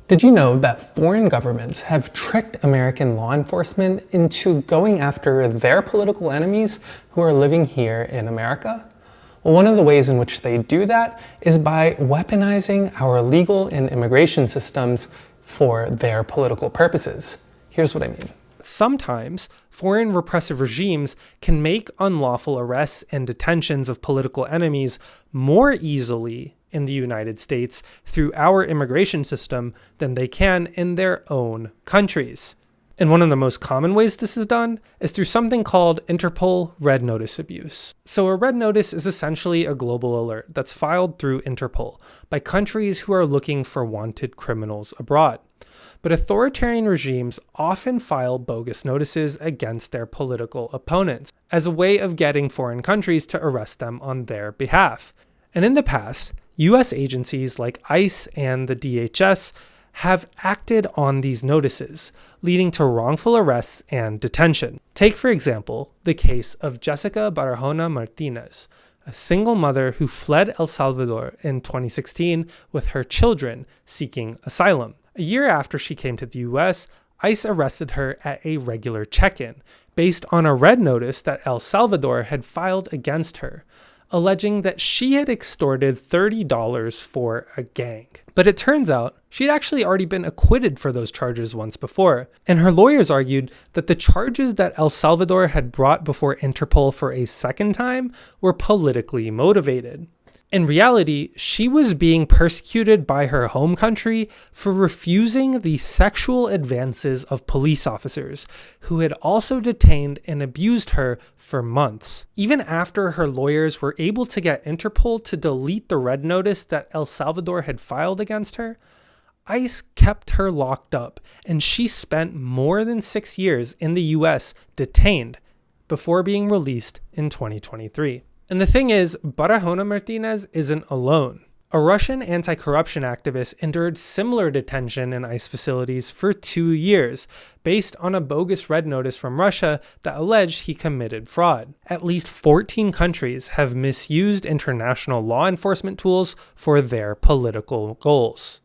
Did you know that foreign governments have tricked American law enforcement into going after their political enemies who are living here in America? Well, one of the ways in which they do that is by weaponizing our legal and immigration systems for their political purposes. Here's what I mean. Sometimes, foreign repressive regimes can make unlawful arrests and detentions of political enemies more easily in the United States through our immigration system than they can in their own countries. And one of the most common ways this is done is through something called Interpol Red Notice abuse. So a red notice is essentially a global alert that's filed through Interpol by countries who are looking for wanted criminals abroad. But authoritarian regimes often file bogus notices against their political opponents as a way of getting foreign countries to arrest them on their behalf. And in the past, US agencies like ICE and the DHS have acted on these notices, leading to wrongful arrests and detention. Take, for example, the case of Jessica Barahona Martinez, a single mother who fled El Salvador in 2016 with her children seeking asylum. A year after she came to the US, ICE arrested her at a regular check-in, based on a red notice that El Salvador had filed against her, alleging that she had extorted $30 for a gang. But it turns out she'd actually already been acquitted for those charges once before, and her lawyers argued that the charges that El Salvador had brought before Interpol for a second time were politically motivated. In reality, she was being persecuted by her home country for refusing the sexual advances of police officers, who had also detained and abused her for months. Even after her lawyers were able to get Interpol to delete the red notice that El Salvador had filed against her, ICE kept her locked up, and she spent more than 6 years in the US detained before being released in 2023. And the thing is, Barahona Martinez isn't alone. A Russian anti-corruption activist endured similar detention in ICE facilities for 2 years, based on a bogus red notice from Russia that alleged he committed fraud. At least 14 countries have misused international law enforcement tools for their political goals.